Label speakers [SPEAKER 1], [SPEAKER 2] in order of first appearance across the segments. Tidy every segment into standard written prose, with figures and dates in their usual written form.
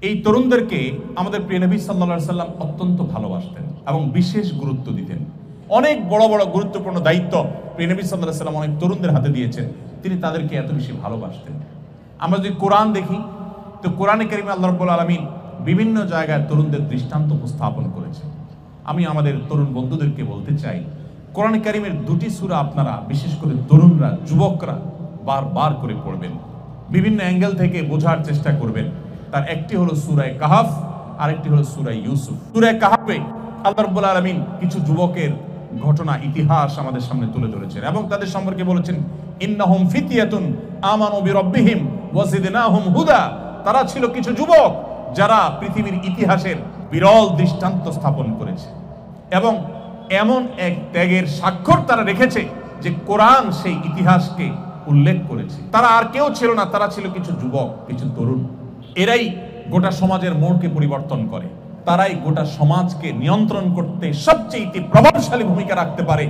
[SPEAKER 1] এই তরুণদেরকে আমাদের প্রিয় নবী সাল্লাল্লাহু আলাইহি সাল্লাম অত্যন্ত ভালোবাসতেন এবং বিশেষ গুরুত্ব দিতেন। অনেক বড় বড় গুরুত্বপূর্ণ দায়িত্ব প্রিয় নবী সাল্লাল্লাহু আলাইহি সাল্লাম অনেক তরুণদের হাতে দিয়েছেন। তিনি তাদেরকে এত বেশি ভালোবাসতেন। আমরা যদি কোরআন দেখি তো কোরআনে কারিমে আল্লাহ রাব্বুল আলামিন বিভিন্ন জায়গায় তরুণদের দৃষ্টান্ত উপস্থাপন করেছেন। আমি আমাদের তরুণ বন্ধুদেরকে বলতে চাই, কোরআনে কারিমের দুটি সূরা আপনারা বিশেষ করে তরুণরা, যুবকরা বারবার করে পড়বেন, বিভিন্ন অ্যাঙ্গেল থেকে বোঝার চেষ্টা করবেন। তার একটি হলো সূরা কাহাফ, আরেকটি হলো সূরা ইউসুফ। সূরা কাহাফে আল্লাহ রাব্বুল আলামিন কিছু যুবকের ঘটনা, ইতিহাস আমাদের সামনে তুলে ধরেছেন এবং তাদের সম্পর্কে বলেছেন, ইন্নাহুম ফিতয়াতুন আমানু বিরাব্বিহিম ওয়া জিদনাহুম হুদা। তারা ছিল কিছু যুবক যারা পৃথিবীর ইতিহাসের বিরল দৃষ্টান্ত স্থাপন করেছে এবং এমন এক ত্যাগের স্বাক্ষর তারা রেখেছে যে কোরআন সেই ইতিহাসকে উল্লেখ করেছে। তারা আর কেউ ছিল না, তারা ছিল কিছু যুবক, কিছু তরুণ। এরাই গোটা সমাজের মোড়কে পরিবর্তন করে, তারাই গোটা সমাজকে নিয়ন্ত্রণ করতে সবচেয়ে প্রভাবশালী ভূমিকা রাখতে পারে।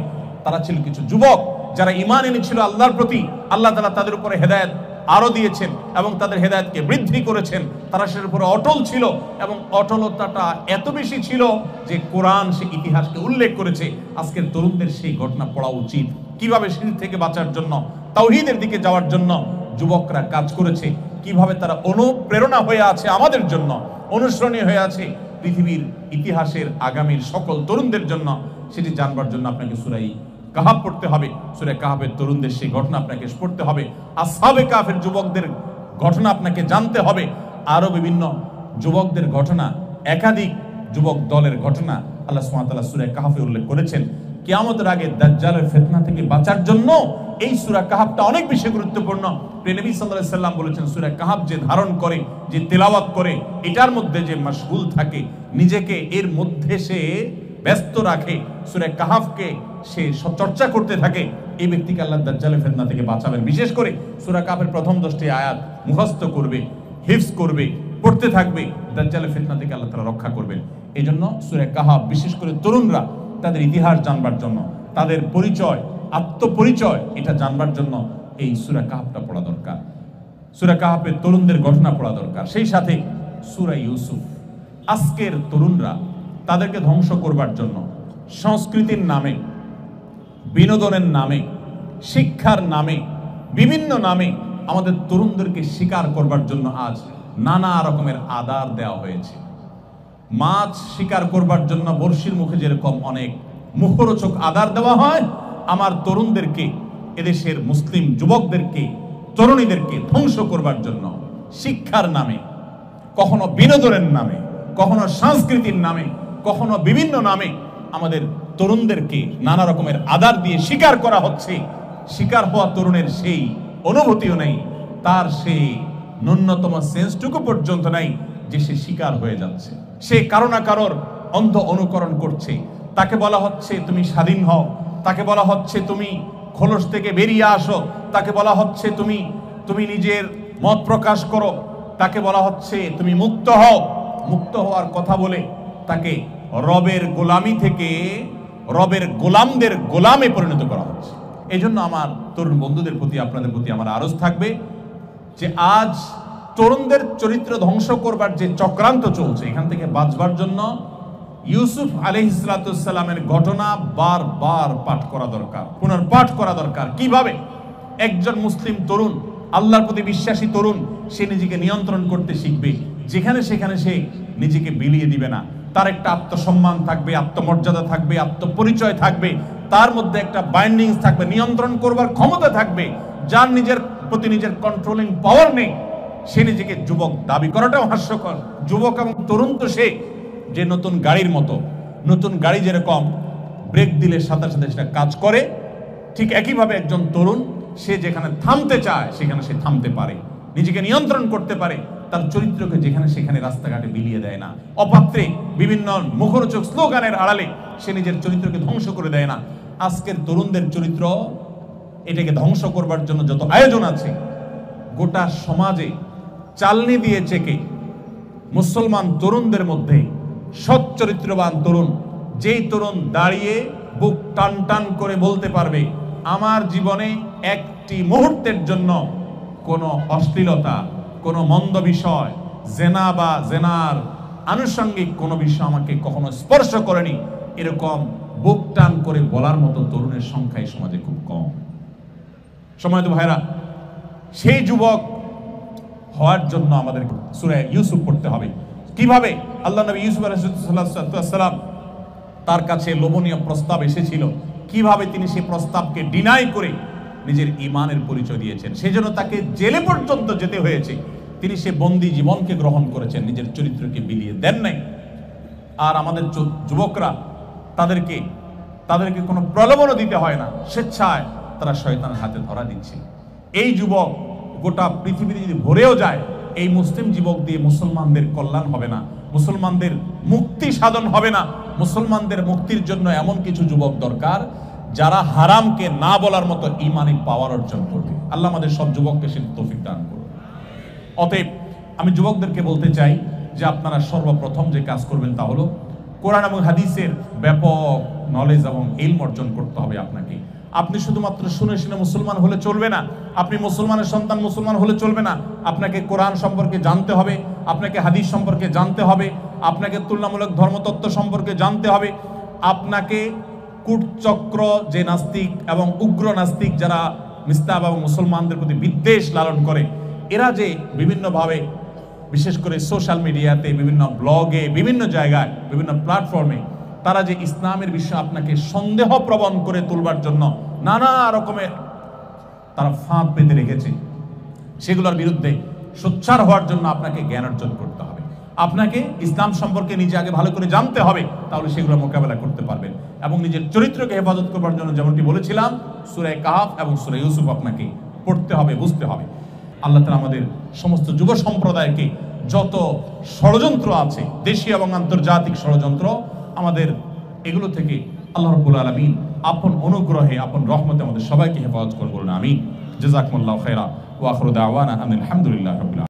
[SPEAKER 1] তারা ছিল কিছু যুবক যারা ঈমান এনেছিল আল্লাহর প্রতি। আল্লাহ তাআলা তাদের উপরে হেদায়েত আরো দিয়েছেন এবং তাদের হেদায়েতকে বৃদ্ধি করেছেন। তারা সের উপরে অটল ছিল এবং অটলতাটা এত বেশি ছিল যে কোরআন সেই ইতিহাসকে উল্লেখ করেছে। আজকের তরুণদের সেই ঘটনা পড়া উচিত, কিভাবে শিরক থেকে বাঁচার জন্য, তাওহীদের দিকে যাওয়ার জন্য যুবকরা কাজ করেছে, কিভাবে তারা অনুপ্রেরণা হয়ে আছে আমাদের জন্য, অনুসরণীয় হয়ে আছে পৃথিবীর ইতিহাসের আগামীর সকল তরুণদের জন্য। সেটি জানবার জন্য আপনাকে সূরা কাহাফ পড়তে হবে। সূরা কাহাফের তরুণদের সেই ঘটনা আপনাকে পড়তে হবে। আসহাবে কাহফের যুবকদের ঘটনা আপনাকে জানতে হবে। আরো বিভিন্ন যুবকদের ঘটনা, একাধিক যুবক দলের ঘটনা আল্লাহ সুবহানাহু ওয়া তাআলা সূরা কাহাফে উল্লেখ করেছেন। কিয়ামতের আগে দাজ্জালের ফিতনা থেকে বাঁচার জন্য এই সূরা কাহাফটা অনেক বেশি গুরুত্বপূর্ণ। প্রিয় নবী সাল্লাল্লাহু আলাইহি সাল্লাম বলেছেন, সূরা কাহাফ যে ধারণ করে, যে তেলাওয়াত করে, এটার মধ্যে যে মাশগুল থাকে, নিজেকে এর মধ্যে সে ব্যস্ত রাখে, সূরা কাহাফকে সে চর্চা করতে থাকে, এই ব্যক্তিকে আল্লাহ দাজ্জালের ফিতনা থেকে বাঁচাবেন। বিশেষ করে সূরা কাহাফের প্রথম 10টি আয়াত মুখস্থ করবে, হিফজ করবে, পড়তে থাকবে, দাজ্জালের ফিতনা থেকে আল্লাহ তাআলা রক্ষা করবেন। এজন্য সূরা কাহাফ বিশেষ করে তরুণরা তাদের ইতিহাস জানবার জন্য, তাদের পরিচয়, আত্মপরিচয় এটা জানবার জন্য এই সূরা কাহাফটা পড়া দরকার। সূরা কাহাফের তরুণদের ঘটনা পড়া দরকার। সেই সাথে সূরা ইউসুফ। আজকের তরুণরা তাদেরকে ধ্বংস করবার জন্য সংস্কৃতির নামে, বিনোদনের নামে, শিক্ষার নামে, বিভিন্ন নামে আমাদের তরুণদেরকে শিকার করবার জন্য আজ নানা রকমের আদার দেওয়া হয়েছে। মাছ শিকার করবার জন্য বর্ষির মুখে যেরকম অনেক মুখরোচক আদার দেওয়া হয়, আমার তরুণদেরকে, এদেশের মুসলিম যুবকদেরকে, তরুণীদেরকে ধ্বংস করবার জন্য শিক্ষার নামে, কখনো বিনোদনের নামে, কখনো সংস্কৃতির নামে, কখনো বিভিন্ন নামে আমাদের তরুণদেরকে নানা রকমের আদার দিয়ে শিকার করা হচ্ছে। শিকার হওয়া তরুণের সেই অনুভূতিও নেই, তার সেই ন্যূনতম সেন্সটুকু পর্যন্ত নাই যে সে শিকার হয়ে যাচ্ছে। সে কারো না কারোর অন্ধ অনুকরণ করছে। তাকে বলা হচ্ছে তুমি স্বাধীন হও, তাকে বলা হচ্ছে তুমি খোলস থেকে বেরিয়ে আসো, তাকে বলা হচ্ছে তুমি নিজের মত প্রকাশ করো, তাকে বলা হচ্ছে তুমি মুক্ত হও। মুক্ত হওয়ার কথা বলে তাকে রবের গোলামি থেকে রবের গোলামদের গোলামে পরিণত করা হচ্ছে। এই জন্য আমার তরুণ বন্ধুদের প্রতি, আপনাদের প্রতি আমার আরজ থাকবে যে আজ তরুণদের চরিত্র ধ্বংস করবার যে চক্রান্ত চলছে, এখান থেকে বাঁচবার জন্য ইউসুফ আলাইহিস সালামের ঘটনা বারবার পাঠ করা দরকার, পুনর্পাঠ করা দরকার। কিভাবে একজন মুসলিম তরুণ, আল্লাহর প্রতি বিশ্বাসী তরুণ, সে নিজেকে নিয়ন্ত্রণ করতে শিখবে, যেখানে সেখানে সে নিজেকে বিলিয়ে দিবে না। তার একটা আত্মসম্মান থাকবে, আত্মমর্যাদা থাকবে, আত্মপরিচয় থাকবে, তার মধ্যে একটা বাইন্ডিংস থাকবে, নিয়ন্ত্রণ করবার ক্ষমতা থাকবে। যার নিজের প্রতি নিজের কন্ট্রোলিং পাওয়ার নেই, সে নিজেকে যুবক দাবি করাটাও হাস্যকর। যুবক এবং তরুণ তো সে যে নতুন গাড়ির মতো, নতুন গাড়ি যেরকম ব্রেক দিলে সাথে সাথে সেটা কাজ করে, ঠিক একইভাবে একজন তরুণ সে যেখানে থামতে চায় সেখানে সে থামতে পারে, নিজেকে নিয়ন্ত্রণ করতে পারে, তার চরিত্রকে যেখানে সেখানে রাস্তাঘাটে বিলিয়ে দেয় না, অপাত্রে বিভিন্ন মুখরোচক স্লোগানের আড়ালে সে নিজের চরিত্রকে ধ্বংস করে দেয় না। আজকের তরুণদের চরিত্র, এটাকে ধ্বংস করবার জন্য যত আয়োজন আছে, গোটা সমাজে চালনি দিয়ে চেকে মুসলমান তরুণদের মধ্যে সৎ চরিত্রবান তরুণ, যেই তরুণ দাঁড়িয়ে বুক টান টান করে বলতে পারবে আমার জীবনে একটি মুহূর্তের জন্য কোনো অশ্লীলতা, কোনো মন্দ বিষয়, জেনা বা জেনার আনুষঙ্গিক কোনো বিষয় আমাকে কখনো স্পর্শ করেনি, এরকম বুক টান করে বলার মতো তরুণের সংখ্যা এই সমাজে খুব কম। সময়ত ভাইরা, সেই যুবক হওয়ার জন্য আমাদের সূরা ইউসুফ পড়তে হবে। কিভাবে আল্লাহ নবী ইউসুফ আলাইহিস সালাম তার কাছে লোভনীয় প্রস্তাব এসেছিল, কিভাবে তিনি সেই প্রস্তাবকে ডিনাই করে নিজের ঈমানের পরিচয় দিয়েছেন। সেজন্য তাকে জেলে পর্যন্ত যেতে হয়েছে। তিনি সে বন্দী জীবনকে গ্রহণ করেছেন, নিজের চরিত্রকে বিলিয়ে দেন নাই। আর আমাদের যুবকরা, তাদেরকে কোনো প্রলোভনও দিতে হয় না, স্বেচ্ছায় তারা শয়তানের হাতে ধরা দিচ্ছে। এই যুবক গোটা পৃথিবীতে যদি ভরেও যায়, এই মুসলিম যুবক দিয়ে মুসলমানদের কল্যাণ হবে না, মুসলমানদের মুক্তি সাধন হবে না। মুসলমানদের মুক্তির জন্য এমন কিছু যুবক দরকার যারা হারামকে না বলার মতো ঈমানি পাওয়ার অর্জন করবে। আল্লাহ আমাদের সব যুবককে সে তৌফিক দান করুন। অতএব আমি যুবকদেরকে বলতে চাই যে আপনারা সর্বপ্রথম যে কাজ করবেন তা হলো কোরআন এবং হাদিসের ব্যাপক নলেজ এবং ইলম অর্জন করতে হবে আপনাকে। আপনি শুধুমাত্র শুনে শুনে মুসলমান হলে চলবে না, আপনি মুসলমানের সন্তান মুসলমান হলে চলবে না। আপনাকে কোরআন সম্পর্কে জানতে হবে, আপনাকে হাদিস সম্পর্কে জানতে হবে, আপনাকে তুলনামূলক ধর্মতত্ত্ব সম্পর্কে জানতে হবে। আপনাকে কূটচক্র যে নাস্তিক এবং উগ্র নাস্তিক যারা মিস্তাব এবং মুসলমানদের প্রতি বিদ্বেষ লালন করে, এরা যে বিভিন্নভাবে বিশেষ করে সোশ্যাল মিডিয়াতে, বিভিন্ন ব্লগে, বিভিন্ন জায়গায়, বিভিন্ন প্ল্যাটফর্মে তারা যে ইসলামের বিষয়ে আপনাকে সন্দেহ প্রবণ করে তুলবার জন্য নানা রকমের তারা ফাঁদ পেতে রেখেছে, সেগুলোর বিরুদ্ধে সোচ্চার হওয়ার জন্য আপনাকে জ্ঞান অর্জন করতে হবে। আপনাকে ইসলাম সম্পর্কে নিজে আগে ভালো করে জানতে হবে, তাহলে সেগুলো মোকাবেলা করতে পারবেন। এবং নিজের চরিত্রকে হেফাজত করবার জন্য যেমনটি বলেছিলাম, সূরা কাহফ এবং সূরা ইউসুফ আপনাকে পড়তে হবে, বুঝতে হবে। আল্লাহ তাআলা আমাদের সমস্ত যুব সম্প্রদায়কে যত ষড়যন্ত্র আছে, দেশীয় এবং আন্তর্জাতিক ষড়যন্ত্র, আমাদের এগুলো থেকে আল্লাহ রাব্বুল আলামিন আপন অনুগ্রহে, আপন রহমতে আমাদের সবাইকে হেফাজত করুন। আমিন। জাযাকুমুল্লাহু খাইরা ওয়া আখিরু দাওয়ানা আলহামদুলিল্লাহি রাব্বিল আলামিন।